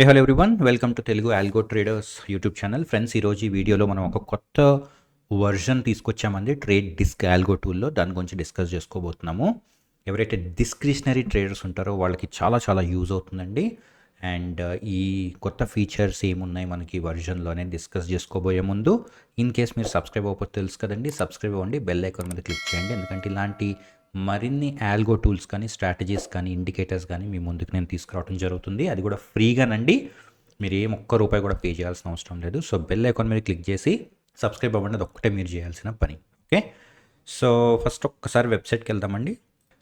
Hello everyone, welcome to Telugu algo traders YouTube channel. Friends, ఈరోజు ఈ వీడియోలో మనం ఒక కొత్త వర్జన్ తీసుకొచ్చామండి ట్రేడ్ డిస్క్ ఆల్గో టూల్లో. దాని గురించి డిస్కస్ చేసుకోబోతున్నాము. ఎవరైతే డిస్క్రిషనరీ ట్రేడర్స్ ఉంటారో వాళ్ళకి చాలా చాలా యూజ్ అవుతుందండి. అండ్ ఈ కొత్త ఫీచర్స్ ఏమున్నాయి మనకి వర్జన్లో అనేది డిస్కస్ చేసుకోబోయే ముందు, ఇన్ కేస్ మీరు సబ్స్క్రైబ్ అవ్వకపోతే తెలుసు కదండి, సబ్స్క్రైబ్ అవ్వండి, బెల్ ఐకాన్ మీద క్లిక్ చేయండి. ఎందుకంటే ఇలాంటి మరిన్ని ఆల్గో టూల్స్ కానీ, స్ట్రాటజీస్ కానీ, ఇండికేటర్స్ కానీ మీ ముందుకు నేను తీసుకురావడం జరుగుతుంది. అది కూడా ఫ్రీగానండి. మీరు ఒక్క రూపాయి కూడా పే చేయాల్సిన అవసరం లేదు. సో బెల్ ఐకాన్ మీద క్లిక్ చేసి సబ్స్క్రైబ్ అవ్వండి, అది ఒక్కటే మీరు చేయాల్సిన పని. ఓకే, సో ఫస్ట్ ఒక్కసారి వెబ్సైట్కి వెళ్దామండి.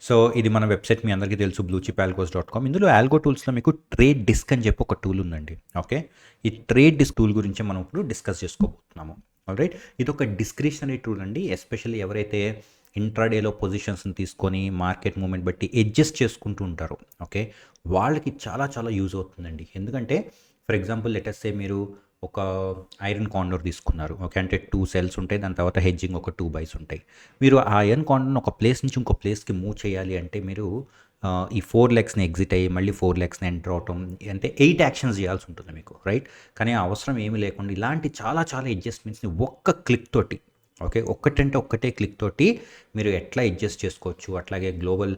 సో ఇది మన వెబ్సైట్, మీ అందరికీ తెలుసు, bluechipalgos.com. ఇందులో ఆల్గో టూల్స్లో మీకు ట్రేడ్ డిస్క్ అని చెప్పి ఒక టూల్ ఉందండి. ఓకే, ఈ ట్రేడ్ డిస్క్ టూల్ గురించి మనం ఇప్పుడు డిస్కస్ చేసుకోబోతున్నాము. ఆల్రైట్, ఇది ఒక డిస్క్రిషనరీ టూల్ అండి. ఎస్పెషల్లీ ఎవరైతే ఇంట్రాడేలో పొజిషన్స్ని తీసుకొని మార్కెట్ మూమెంట్ బట్టి అడ్జస్ట్ చేసుకుంటూ ఉంటారు, ఓకే, వాళ్ళకి చాలా చాలా యూజ్ అవుతుందండి. ఎందుకంటే ఫర్ ఎగ్జాంపుల్ లెటెస్ట్ సే మీరు ఒక ఐరన్ కాండోర్ తీసుకున్నారు, ఓకే, అంటే 2 సెల్స్ ఉంటాయి, దాని తర్వాత హెడ్జింగ్ ఒక 2 బైస్ ఉంటాయి. మీరు ఆ ఐరన్ కాండోర్ని ఒక ప్లేస్ నుంచి ఇంకో ప్లేస్కి మూవ్ చేయాలి అంటే మీరు ఈ 4 లెగ్స్ని ఎగ్జిట్ అయ్యి మళ్ళీ 4 లెగ్స్ని ఎంటర్ అవటం, అంటే 8 యాక్షన్స్ చేయాల్సి ఉంటుంది మీకు, రైట్. కానీ ఆ అవసరం ఏమీ లేకుండా ఇలాంటి చాలా చాలా అడ్జస్ట్మెంట్స్ని ఒక్క క్లిక్ తోటి, ఓకే, ఒక్కటంటే ఒక్కటే క్లిక్ తోటి మీరు ఎట్లా అడ్జస్ట్ చేసుకోవచ్చు, అట్లాగే గ్లోబల్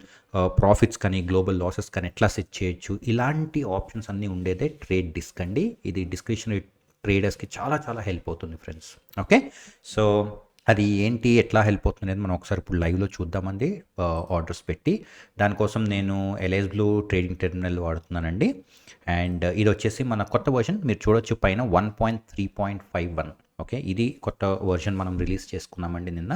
ప్రాఫిట్స్ కానీ గ్లోబల్ లాసెస్ కానీ ఎట్లా సెట్ చేయొచ్చు, ఇలాంటి ఆప్షన్స్ అన్నీ ఉండేదే ట్రేడ్ డిస్క్ అండి. ఇది డిస్క్రిషనరీ ట్రేడర్స్కి చాలా చాలా హెల్ప్ అవుతుంది ఫ్రెండ్స్. ఓకే, సో అది ఏంటి, ఎట్లా హెల్ప్ అవుతుంది అనేది మనం ఒకసారి ఇప్పుడు లైవ్లో చూద్దామండి. ఆర్డర్స్ పెట్టి దానికోసం నేను ఎల్ఐఎస్ బ్లూ ట్రేడింగ్ టెర్మినల్ వాడుతున్నానండి. అండ్ ఇది వచ్చేసి మన కొత్త వర్షన్, మీరు చూడొచ్చు పైన 1.3.51. ఓకే, ఇది కొత్త వర్షన్ మనం రిలీజ్ చేసుకున్నామండి నిన్న.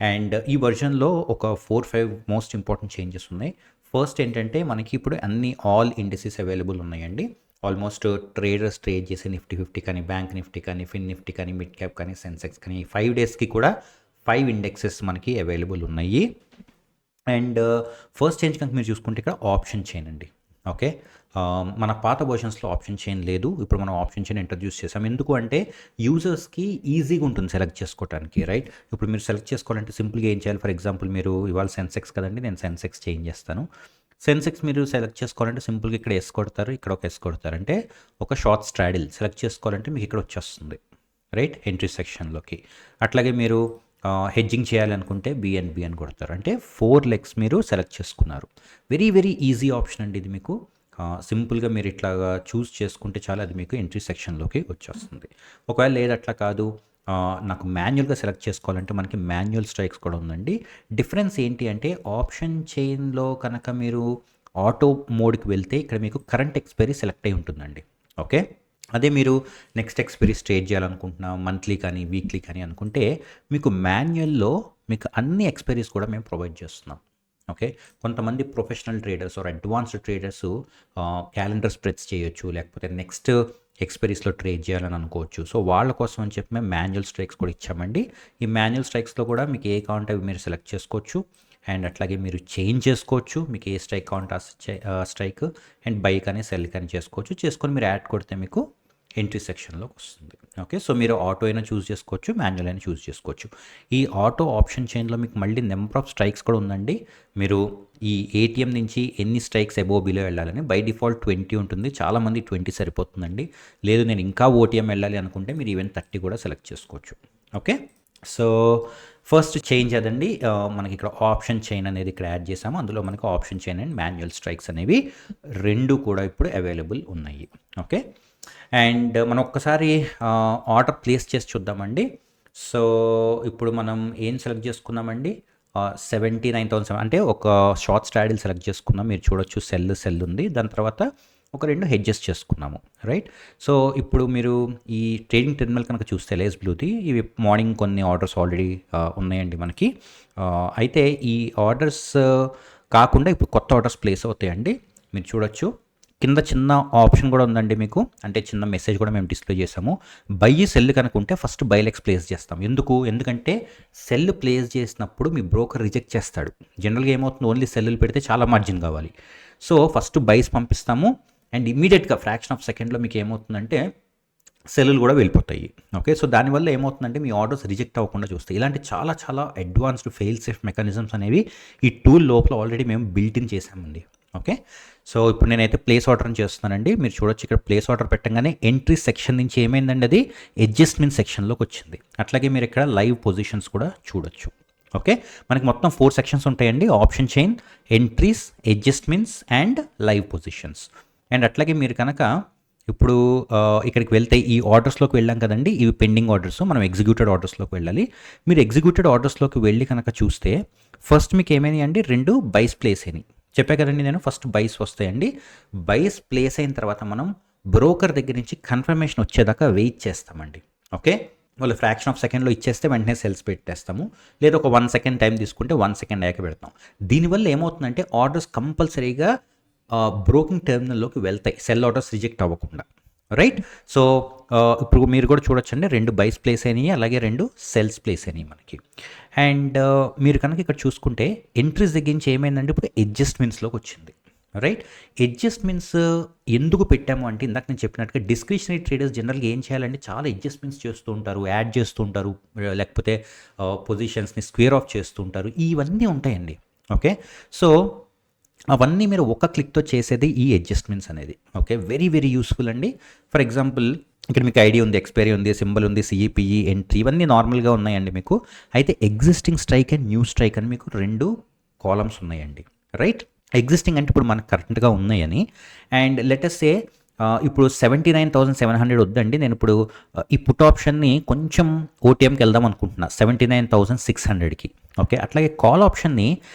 అండ్ ఈ వర్షన్లో ఒక 4-5 మోస్ట్ ఇంపార్టెంట్ చేంజెస్ ఉన్నాయి. ఫస్ట్ ఏంటంటే మనకి ఇప్పుడు అన్ని ఆల్ ఇండిసెస్ అవైలబుల్ ఉన్నాయండి. ఆల్మోస్ట్ ట్రేడర్స్ ట్రేడ్ చేసే నిఫ్టీ 50 కానీ, బ్యాంక్ నిఫ్టీ కానీ, ఫిన్ నిఫ్టీ కానీ, మిడ్ క్యాప్ కానీ, సెన్సెక్స్ కానీ, 5 డేస్కి కూడా 5 ఇండెక్సెస్ మనకి అవైలబుల్ ఉన్నాయి. అండ్ ఫస్ట్ చేంజ్ కనుక మీరు చూసుకుంటే ఇక్కడ ఆప్షన్ చైన్ అండి. ఓకే, మన పాత వర్షన్స్లో ఆప్షన్ చైన్ లేదు, ఇప్పుడు మనం ఆప్షన్ చైన్ ఇంట్రడ్యూస్ చేసాం. ఎందుకు అంటే యూజర్స్కి ఈజీగా ఉంటుంది సెలెక్ట్ చేసుకోవడానికి, రైట్. ఇప్పుడు మీరు సెలెక్ట్ చేసుకోవాలంటే సింపుల్గా ఏం చేయాలి, ఫర్ ఎగ్జాంపుల్ మీరు ఇవాళ సెన్సెక్స్ కదండి, నేను సెన్సెక్స్ చేంజ్ చేస్తాను. సెన్సెక్స్ మీరు సెలెక్ట్ చేసుకోవాలంటే సింపుల్గా ఇక్కడ ఎస్ కొడతారు, ఇక్కడ ఒక ఎస్ కొడతారు, అంటే ఒక షార్ట్ స్ట్రాడిల్ సెలెక్ట్ చేసుకోవాలంటే మీకు ఇక్కడ వచ్చేస్తుంది, రైట్, ఎంట్రీ సెక్షన్లోకి. అట్లాగే మీరు హెడ్జింగ్ చేయాలనుకుంటే బిఎన్బి అని కొడతారు, అంటే 4 లెగ్స్ మీరు సెలెక్ట్ చేసుకున్నారు. వెరీ వెరీ ఈజీ ఆప్షన్ అండి ఇది. మీకు సింపుల్గా మీరు ఇట్లాగా చూస్ చేసుకుంటే చాలా, అది మీకు ఎంట్రీ సెక్షన్లోకి వచ్చేస్తుంది. ఒకవేళ లేదు అట్లా కాదు, నాకు మాన్యువల్గా సెలెక్ట్ చేసుకోవాలంటే మనకి మాన్యువల్ స్ట్రైక్స్ కూడా ఉందండి. డిఫరెన్స్ ఏంటి అంటే ఆప్షన్ చైన్లో కనుక మీరు ఆటో మోడ్కి వెళ్తే ఇక్కడ మీకు కరెంట్ ఎక్స్పైరీ సెలెక్ట్ అయి ఉంటుందండి. ఓకే, అదే మీరు నెక్స్ట్ ఎక్స్పైరీ ట్రేడ్ చేయాలనుకుంటున్నా మంత్లీ కానీ వీక్లీ కానీ అనుకుంటే మీకు మాన్యువల్లో మీకు అన్ని ఎక్స్పైరీస్ కూడా మేము ప్రొవైడ్ చేస్తున్నాం. ఓకే, కొంతమంది professional traders or advanced traders calendar spreads చేయొచ్చు, లేకపోతే నెక్స్ట్ ఎక్స్పైరీస్లో ట్రేడ్ చేయాలని అనుకోవచ్చు. సో వాళ్ళ కోసం అని చెప్పి మేము మాన్యువల్ స్ట్రైక్స్ కూడా ఇచ్చామండి. ఈ మాన్యువల్ స్ట్రైక్స్లో కూడా మీకు ఏ కావాలంటే అవి మీరు సెలెక్ట్ చేసుకోవచ్చు. అండ్ అట్లాగే మీరు చేంజ్ చేసుకోవచ్చు, మీకు ఏ స్ట్రైక్ కావాలంటే ఆ స్ట్రైక్, అండ్ బై కానీ సెల్ కానీ చేసుకొని మీరు యాడ్ కొడితే మీకు ఎంట్రీ సెక్షన్లోకి వస్తుంది. ఓకే, సో మీరు ఆటో అయినా చూస్ చేసుకోవచ్చు, మాన్యువల్ అయినా చూస్ చేసుకోవచ్చు. ఈ ఆటో ఆప్షన్ చైన్లో మీకు మళ్ళీ నెంబర్ ఆఫ్ స్ట్రైక్స్ కూడా ఉందండి. మీరు ఈ ఏటీఎం నుంచి ఎన్ని స్ట్రైక్స్ అబోవ్ బిలో వెళ్ళాలని బై డిఫాల్ట్ 20 ఉంటుంది. చాలామంది 20 సరిపోతుందండి. లేదు నేను ఇంకా ఓటీఎం వెళ్ళాలి అనుకుంటే మీరు ఈవెన్ 30 కూడా సెలెక్ట్ చేసుకోవచ్చు. ఓకే, సో ఫస్ట్ చేంజ్ అదండి. మనకి ఇక్కడ ఆప్షన్ చైన్ అనేది ఇక్కడ యాడ్ చేసాము. అందులో మనకి option chain and manual strikes అనేవి 2 కూడా ఇప్పుడు అవైలబుల్ ఉన్నాయి. ఓకే, అండ్ మనం ఒక్కసారి ఆర్డర్ ప్లేస్ చేసి చూద్దామండి. సో ఇప్పుడు మనం ఏం సెలెక్ట్ చేసుకున్నామండి, 79,000, అంటే ఒక షార్ట్ స్ట్రాడిల్ సెలెక్ట్ చేసుకున్నాం. మీరు చూడొచ్చు సెల్ ఉంది, దాని తర్వాత ఒక 2 హెడ్జెస్ చేసుకున్నాము, రైట్. సో ఇప్పుడు మీరు ఈ ట్రేడింగ్ టెర్మినల్ కనుక చూస్తే ఎల్ఐఎస్ బ్లూది, ఇవి మార్నింగ్ కొన్ని ఆర్డర్స్ ఆల్రెడీ ఉన్నాయండి మనకి. అయితే ఈ ఆర్డర్స్ కాకుండా ఇప్పుడు కొత్త ఆర్డర్స్ ప్లేస్ అవుతాయండి. మీరు చూడొచ్చు కింద చిన్న ఆప్షన్ కూడా ఉందండి మీకు, అంటే చిన్న మెసేజ్ కూడా మేము డిస్ప్లే చేసాము. బై సెల్ కనుక ఉంటే ఫస్ట్ బై లెగ్స్ ప్లేస్ చేస్తాం. ఎందుకంటే సెల్ ప్లేస్ చేసినప్పుడు మీ బ్రోకర్ రిజెక్ట్ చేస్తాడు. జనరల్గా ఏమవుతుంది, ఓన్లీ సెల్లులు పెడితే చాలా మార్జిన్ కావాలి. సో ఫస్ట్ బైస్ పంపిస్తాము, అండ్ ఇమీడియట్గా ఫ్రాక్షన్ ఆఫ్ సెకండ్లో మీకు ఏమవుతుందంటే సెల్లులు కూడా వెళ్ళిపోతాయి. ఓకే, సో దానివల్ల ఏమవుతుందంటే మీ ఆర్డర్స్ రిజెక్ట్ అవ్వకుండా చూస్తాయి. ఇలాంటి చాలా చాలా అడ్వాన్స్డ్ ఫెయిల్ సేఫ్ మెకానిజమ్స్ అనేవి ఈ టూల్ లోపల ఆల్రెడీ మేము బిల్ట్ ఇన్ చేసామండి. ఓకే. సో ఇప్పుడు నేనైతే ప్లేస్ ఆర్డర్ని చేస్తున్నానండి. మీరు చూడొచ్చు ఇక్కడ ప్లేస్ ఆర్డర్ పెట్టగానే ఎంట్రీ సెక్షన్ నుంచి ఏమైందండి, అది అడ్జస్ట్మెంట్ సెక్షన్లోకి వచ్చింది. అట్లాగే మీరు ఇక్కడ లైవ్ పొజిషన్స్ కూడా చూడొచ్చు. ఓకే. మనకి మొత్తం 4 సెక్షన్స్ ఉంటాయండి. Option chain, entries, adjustments and live positions. And అట్లాగే మీరు కనుక ఇప్పుడు ఇక్కడికి వెళ్తే ఈ ఆర్డర్స్లోకి వెళ్ళాం కదండి, ఇవి పెండింగ్ ఆర్డర్స్. మనం ఎగ్జిక్యూటెడ్ ఆర్డర్స్లోకి వెళ్ళాలి. మీరు ఎగ్జిక్యూటెడ్ ఆర్డర్స్లోకి వెళ్ళి కనుక చూస్తే ఫస్ట్ మీకు ఏమైనాయి అండి, 2 బైస్ ప్లేస్ అయినాయి. చెప్పా కదండి నేను, ఫస్ట్ బైస్ వస్తాయండి. బైస్ ప్లేస్ అయిన తర్వాత మనం బ్రోకర్ దగ్గర నుంచి కన్ఫర్మేషన్ వచ్చేదాకా వెయిట్ చేస్తామండి. ఓకే. వాళ్ళు ఫ్రాక్షన్ ఆఫ్ సెకండ్లో ఇచ్చేస్తే వెంటనే సెల్స్ పెట్టేస్తాము. లేదా ఒక 1 సెకండ్ టైం తీసుకుంటే 1 సెకండ్ అయ్యాక పెడతాం. దీనివల్ల ఏమవుతుందంటే ఆర్డర్స్ కంపల్సరీగా బ్రోకింగ్ టెర్మినల్లోకి వెళ్తాయి, సెల్ ఆర్డర్స్ రిజెక్ట్ అవ్వకుండా. రైట్. సో ఇప్పుడు మీరు కూడా చూడొచ్చండి, 2 బైస్ ప్లేస్ అయినాయి, అలాగే 2 సెల్స్ ప్లేస్ అయినాయి మనకి. అండ్ మీరు కనుక ఇక్కడ చూసుకుంటే ఎంట్రీస్ దగ్గర నుంచి ఏమైందంటే ఇప్పుడు అడ్జస్ట్మెంట్స్లోకి వచ్చింది. రైట్. అడ్జస్ట్మెంట్స్ ఎందుకు పెట్టాము అంటే ఇందాక నేను చెప్పినట్టుగా డిస్క్రిషనరీ ట్రేడర్స్ జనరల్గా ఏం చేయాలంటే చాలా అడ్జస్ట్మెంట్స్ చేస్తూ ఉంటారు, యాడ్ చేస్తూ ఉంటారు, లేకపోతే పొజిషన్స్ని స్క్వేర్ ఆఫ్ చేస్తూ ఉంటారు. ఇవన్నీ ఉంటాయండి. ఓకే. సో అవన్నీ మీరు ఒక క్లిక్తో చేసేది ఈ అడ్జస్ట్మెంట్స్ అనేది. ఓకే. వెరీ వెరీ యూస్ఫుల్ అండి. ఫర్ ఎగ్జాంపుల్ ఇక్కడ మీకు ఐడి ఉంది, ఎక్స్పైరీ ఉంది, సింబల్ ఉంది, సిఈపిఈ, ఎంట్రీ, ఇవన్నీ నార్మల్గా ఉన్నాయండి మీకు. అయితే existing strike and new strike అని మీకు 2 కాలమ్స్ ఉన్నాయండి. రైట్. ఎగ్జిస్టింగ్ అంటే ఇప్పుడు మనకు కరెంట్గా ఉన్నాయని. అండ్ లెటస్ సే ఇప్పుడు 79,700 వద్దండి, నేను ఇప్పుడు ఈ పుట్ ఆప్షన్ని కొంచెం ఓటీఎంకి వెళ్దాం అనుకుంటున్నా 79,600కి. ఓకే. అట్లాగే కాల్ ఆప్షన్ని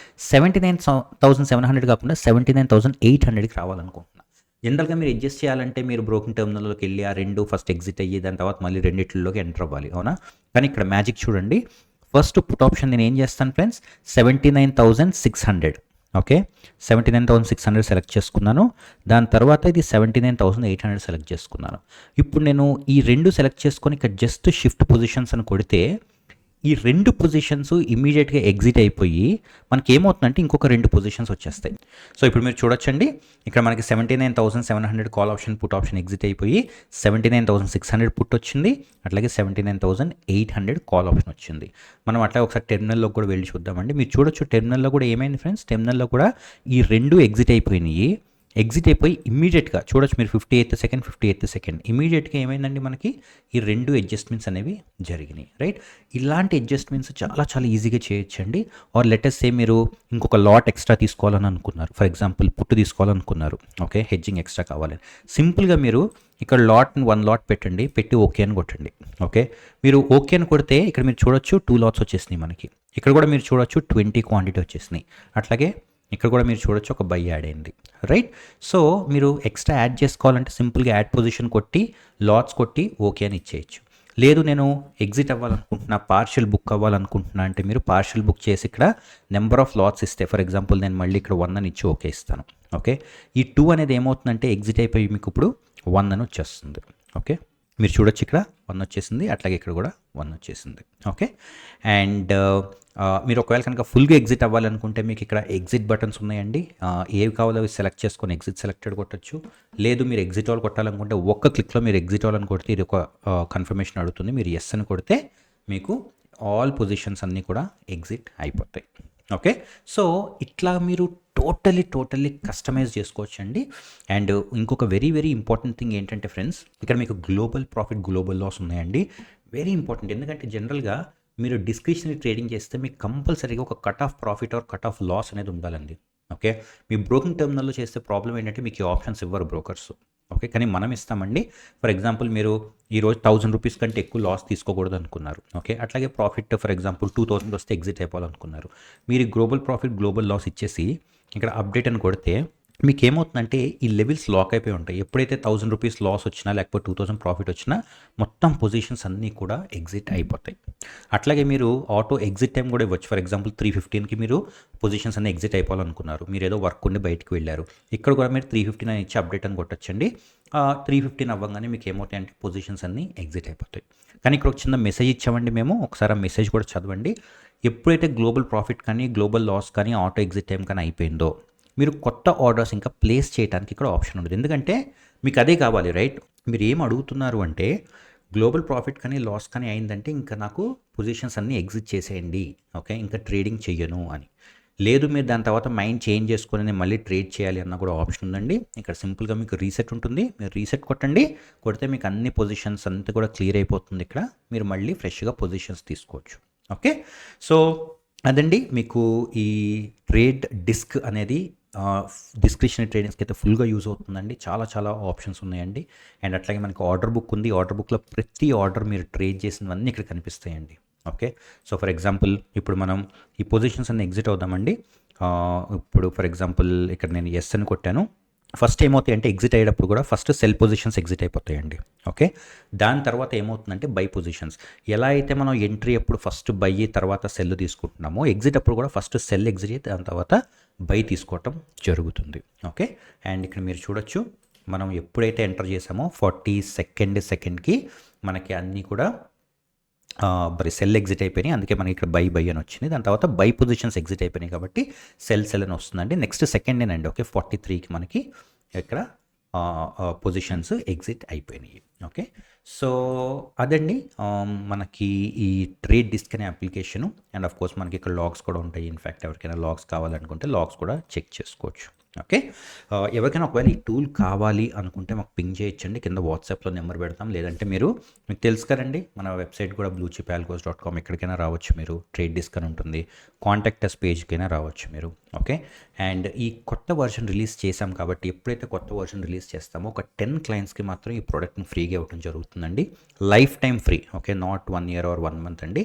79,700 కాకుండా 79,800కి రావాలనుకుంటున్నా. జనరల్గా మీరు అడ్జస్ట్ చేయాలంటే మీరు బ్రోకింగ్ టెర్మినల్లోకి వెళ్ళి ఆ 2 ఫస్ట్ ఎగ్జిట్ అయ్యి దాని తర్వాత మళ్ళీ రెండిట్లలోకి ఎంటర్ అవ్వాలి, అవునా? కానీ ఇక్కడ మ్యాజిక్ చూడండి. ఫస్ట్ పుట్ ఆప్షన్ నేను ఏం చేస్తాను ఫ్రెండ్స్, 79,600. ఓకే. 79,600 సెలెక్ట్ చేసుకున్నాను. దాని తర్వాత ఇది 79,800 సెలెక్ట్ చేసుకున్నాను. ఇప్పుడు నేను ఈ 2 సెలెక్ట్ చేసుకొని ఇక్కడ జస్ట్ షిఫ్ట్ పొజిషన్స్ అని కొడితే ఈ 2 పొజిషన్స్ ఇమీడియట్గా ఎగ్జిట్ అయిపోయి మనకి ఏమవుతుందంటే ఇంకొక 2 పొజిషన్స్ వచ్చేస్తాయి. సో ఇప్పుడు మీరు చూడొచ్చండి, ఇక్కడ మనకి 79,700 call option put option exit అయిపోయి 79,600 పుట్ వచ్చింది, అట్లాగే 79,800 కాల్ ఆప్షన్ వచ్చింది. మనం అట్లా ఒకసారి టెర్మినల్లో కూడా వెళ్ళి చూద్దామండి. మీరు చూడొచ్చు టెర్మినల్లో కూడా ఏమైంది ఫ్రెండ్స్, టెర్మినల్లో కూడా ఈ 2 ఎగ్జిట్ అయిపోయినాయి. ఎగ్జిట్ అయిపోయి ఇమీడియట్గా చూడొచ్చు మీరు 58th సెకండ్ ఇమీడియట్గా ఏమైందండి, మనకి ఈ 2 అడ్జస్ట్మెంట్స్ అనేవి జరిగినాయి. రైట్. ఇలాంటి అడ్జస్ట్మెంట్స్ చాలా చాలా ఈజీగా చేయొచ్చండి. ఆర్ లెటస్ సే మీరు ఇంకొక లాట్ ఎక్స్ట్రా తీసుకోవాలని అనుకున్నారు, ఫర్ ఎగ్జాంపుల్ పుట్టు తీసుకోవాలనుకున్నారు. ఓకే. హెడ్జింగ్ ఎక్స్ట్రా కావాలని సింపుల్గా మీరు ఇక్కడ 1 లాట్ పెట్టండి, పెట్టి ఓకే అని కొట్టండి. ఓకే. మీరు ఓకే అని కొడితే ఇక్కడ మీరు చూడొచ్చు 2 లాట్స్ వచ్చేసినాయి మనకి. ఇక్కడ కూడా మీరు చూడొచ్చు 20 క్వాంటిటీ వచ్చేసినాయి. అట్లాగే ఇక్కడ కూడా మీరు చూడొచ్చు ఒక బై యాడ్ అయింది. రైట్. సో మీరు ఎక్స్ట్రా యాడ్ చేసుకోవాలంటే సింపుల్గా యాడ్ పొజిషన్ కొట్టి లాట్స్ కొట్టి ఓకే అని ఇచ్చేయచ్చు. లేదు నేను ఎగ్జిట్ అవ్వాలనుకుంటున్నా, పార్షియల్ బుక్ అవ్వాలనుకుంటున్నా అంటే మీరు పార్షియల్ బుక్ చేసి ఇక్కడ నెంబర్ ఆఫ్ లాట్స్ ఇస్తే, ఫర్ ఎగ్జాంపుల్ నేను మళ్ళీ ఇక్కడ 1 అని ఇచ్చి ఓకే ఇస్తాను. ఓకే. ఈ 2 అనేది ఏమవుతుందంటే ఎగ్జిట్ అయిపోయి మీకు ఇప్పుడు 1 అని వచ్చేస్తుంది. ఓకే. మీరు చూడొచ్చు ఇక్కడ 1 వచ్చేసింది, అట్లాగే ఇక్కడ కూడా 1 వచ్చేసింది. ఓకే. అండ్ మీరు ఒకవేళ కనుక ఫుల్గా ఎగ్జిట్ అవ్వాలనుకుంటే మీకు ఇక్కడ ఎగ్జిట్ బటన్స్ ఉన్నాయండి. ఏవి కావాలో అవి సెలెక్ట్ చేసుకొని ఎగ్జిట్ సెలెక్టెడ్ కొట్టచ్చు. లేదు మీరు ఎగ్జిట్ ఆల్ కొట్టాలనుకుంటే ఒక్క క్లిక్లో మీరు ఎగ్జిట్ ఆల్ అని కొడితే ఇది ఒక కన్ఫర్మేషన్ అడుగుతుంది. మీరు ఎస్ అని కొడితే మీకు ఆల్ పొజిషన్స్ అన్నీ కూడా ఎగ్జిట్ అయిపోతాయి. ఓకే. సో ఇట్లా మీరు టోటలీ కస్టమైజ్ చేసుకోవచ్చు అండి. అండ్ ఇంకొక వెరీ వెరీ ఇంపార్టెంట్ థింగ్ ఏంటంటే ఫ్రెండ్స్, ఇక్కడ మీకు గ్లోబల్ ప్రాఫిట్ గ్లోబల్ లాస్ ఉన్నాయండి. వెరీ ఇంపార్టెంట్, ఎందుకంటే జనరల్గా మీరు డిస్క్రిషనరీ ట్రేడింగ్ చేస్తే మీకు కంపల్సరీగా ఒక cut off profit or cut off loss అనేది ఉండాలండి. ఓకే. మీ బ్రోకింగ్ టెర్మినల్లో చేస్తే ప్రాబ్లం ఏంటంటే మీకు ఈ ఆప్షన్స్ ఇవ్వరు బ్రోకర్స్. ఓకే. కానీ మనం ఇస్తామండి. ఫర్ ఎగ్జాంపుల్ మీరు ఈరోజు 1000 రూపీస్ కంటే ఎక్కువ లాస్ తీసుకోకూడదు అనుకున్నారు. ఓకే. అట్లాగే ప్రాఫిట్ ఫర్ ఎగ్జాంపుల్ 2000 వస్తే ఎగ్జిట్ అయిపోవాలనుకున్నారు. మీరు గ్లోబల్ ప్రాఫిట్ గ్లోబల్ లాస్ ఇచ్చేసి ఇక్కడ అప్డేట్ అని కొడితే మీకు ఏమవుతుందంటే ఈ లెవెల్స్ లాక్ అయిపోయి ఉంటాయి. ఎప్పుడైతే 1000 రూపీస్ లాస్ వచ్చినా లేకపోతే 2000 ప్రాఫిట్ వచ్చినా మొత్తం పొజిషన్స్ అన్నీ కూడా ఎగ్జిట్ అయిపోతాయి. అట్లాగే మీరు ఆటో ఎగ్జిట్ టైం కూడా ఇవ్వచ్చు. ఫర్ ఎగ్జాంపుల్ 3:15కి మీరు పొజిషన్స్ అన్నీ ఎగ్జిట్ అయిపోవాలనుకున్నారు, మీరు ఏదో వర్క్ ఉండి బయటికి వెళ్ళారు, ఇక్కడ కూడా మీరు 3:15 అని ఇచ్చి అప్డేట్ అని కొట్టచ్చండి. 3:15 అవ్వగానే మీకు ఏమవుతాయి అంటే పొజిషన్స్ అన్నీ ఎగ్జిట్ అయిపోతాయి. కానీ ఇక్కడ ఒక చిన్న మెసేజ్ ఇచ్చామండి మేము, ఒకసారి ఆ మెసేజ్ కూడా చదవండి. ఎప్పుడైతే గ్లోబల్ ప్రాఫిట్ కానీ గ్లోబల్ లాస్ కానీ ఆటో ఎగ్జిట్ టైం కానీ అయిపోయిందో మీరు కొత్త ఆర్డర్స్ ఇంకా ప్లేస్ చేయడానికి ఇక్కడ ఆప్షన్ ఉండదు. ఎందుకంటే మీకు అదే కావాలి. రైట్. మీరు ఏం అడుగుతున్నారు అంటే గ్లోబల్ ప్రాఫిట్ కానీ లాస్ కానీ అయిందంటే ఇంకా నాకు పొజిషన్స్ అన్నీ ఎగ్జిట్ చేసేయండి, ఓకే, ఇంకా ట్రేడింగ్ చెయ్యను అని. లేదు మీరు దాని తర్వాత మైండ్ చేంజ్ చేసుకొని నేను మళ్ళీ ట్రేడ్ చేయాలి అన్న కూడా ఆప్షన్ ఉందండి. ఇక్కడ సింపుల్గా మీకు రీసెట్ ఉంటుంది, మీరు రీసెట్ కొట్టండి, కొడితే మీకు అన్ని పొజిషన్స్ అంతా కూడా క్లియర్ అయిపోతుంది. ఇక్కడ మీరు మళ్ళీ ఫ్రెష్గా పొజిషన్స్ తీసుకోవచ్చు. ఓకే, సో అదండి మీకు ఈ ట్రేడ్ డిస్క్ అనేది డిస్క్రిప్షనరీ ట్రేడింగ్స్కి అయితే ఫుల్గా యూజ్ అవుతుందండి. చాలా చాలా ఆప్షన్స్ ఉన్నాయండి. అండ్ అట్లాగే మనకి ఆర్డర్ బుక్ ఉంది. ఆర్డర్ బుక్లో ప్రతి ఆర్డర్ మీరు ట్రేడ్ చేసినవన్నీ ఇక్కడ కనిపిస్తాయండి. ఓకే, సో ఫర్ ఎగ్జాంపుల్ ఇప్పుడు మనం ఈ పొజిషన్స్ అన్ని ఎగ్జిట్ అవుదామండి. ఇప్పుడు ఫర్ ఎగ్జాంపుల్ ఇక్కడ నేను ఎస్ అని కొట్టాను. ఫస్ట్ ఏమవుతాయి అంటే ఎగ్జిట్ అయ్యేటప్పుడు కూడా ఫస్ట్ సెల్ పొజిషన్స్ ఎగ్జిట్ అయిపోతాయండి. ఓకే, దాని తర్వాత ఏమవుతుందంటే బై పొజిషన్స్. ఎలా అయితే మనం ఎంట్రీ అప్పుడు ఫస్ట్ బై తర్వాత సెల్ తీసుకుంటున్నామో, ఎగ్జిట్ అప్పుడు కూడా ఫస్ట్ సెల్ ఎగ్జిట్ అయ్యి దాని తర్వాత బై తీసుకోవటం జరుగుతుంది. ఓకే, అండ్ ఇక్కడ మీరు చూడొచ్చు మనం ఎప్పుడైతే ఎంటర్ చేసామో 42nd సెకండ్కి మనకి అన్నీ కూడా మరి సెల్ ఎగ్జిట్ అయిపోయినాయి. అందుకే మనకి ఇక్కడ బై అని వచ్చింది. దాని తర్వాత బై పొజిషన్స్ ఎగ్జిట్ అయిపోయినాయి కాబట్టి సెల్ అని వస్తుందండి. నెక్స్ట్ సెకండేనండి. ఓకే, 43కి మనకి ఇక్కడ పొజిషన్స్ ఎగ్జిట్ అయిపోయినాయి. ఓకే, సో అదండి మనకి ఈ ట్రేడ్ డిస్క్ అనే అప్లికేషను. అండ్ ఆఫ్ కోర్స్ మనకి ఇక్కడ లాగ్స్ కూడా ఉంటాయి. ఇన్ఫ్యాక్ట్ ఎవరికైనా లాగ్స్ కావాలనుకుంటే లాగ్స్ కూడా చెక్ చేసుకోవచ్చు. ఓకే, ఎవరికైనా ఒకవేళ ఈ టూల్ కావాలి అనుకుంటే మాకు పింగ్ చేయొచ్చండి. కింద వాట్సాప్లో నెంబర్ పెడతాం. లేదంటే మీకు తెలుసు కదండి మన వెబ్సైట్ కూడా bluechipalgos.com, ఎక్కడికైనా రావచ్చు మీరు. ట్రేడ్ డిస్క్ అని ఉంటుంది. కాంటాక్ట్ అస్ పేజ్కైనా రావచ్చు మీరు. ఓకే, అండ్ ఈ కొత్త వర్షన్ రిలీజ్ చేసాం కాబట్టి ఎప్పుడైతే కొత్త వర్షన్ రిలీజ్ చేస్తామో ఒక 10 క్లయింట్స్కి మాత్రం ఈ ప్రోడక్ట్ని ఫ్రీగా ఇవ్వడం జరుగుతుందండి. Life time free. Okay, not 1 year or 1 month అండి.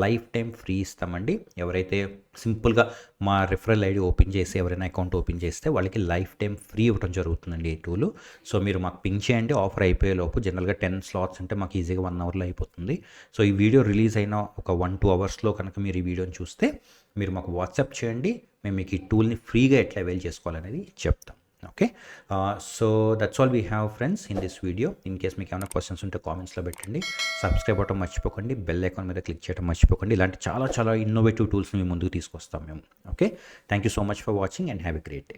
లైఫ్ టైం ఫ్రీ ఇస్తామండి. ఎవరైతే సింపుల్గా మా రిఫరల్ ఐడి ఓపెన్ చేసి ఎవరైనా అకౌంట్ ఓపెన్ చేస్తే వాళ్ళకి లైఫ్ టైం ఫ్రీ ఇవ్వడం జరుగుతుందండి ఈ టూలు. సో మీరు మాకు పింగ్ చేయండి. ఆఫర్ అయిపోయేలోపు జనరల్గా 10 slots అంటే మాకు ఈజీగా 1 hourలో అయిపోతుంది. సో ఈ వీడియో రిలీజ్ అయిన ఒక 1-2 hours కనుక మీరు ఈ వీడియోని చూస్తే మీరు మాకు వాట్సాప్ చేయండి. మేము మీకు ఈ టూల్ని ఫ్రీగా ఎట్లా అవైల్ చేసుకోవాలనేది చెప్తాం. Okay, so that's all we have friends in this video. In case మీకు ఏమైనా క్వశ్చన్స్ ఉంటే కామెంట్స్లో పెట్టండి. సబ్స్క్రైబ్ అవ్వడం మర్చిపోకండి. బెల్ ఐకాన్ మీద క్లిక్ చేయడం మర్చిపోకండి. ఇలాంటి చాలా చాలా ఇన్నోవేటివ్ టూల్స్ మీ ముందుకు తీసుకొస్తాం మేము. Okay, thank you so much for watching and have a great day.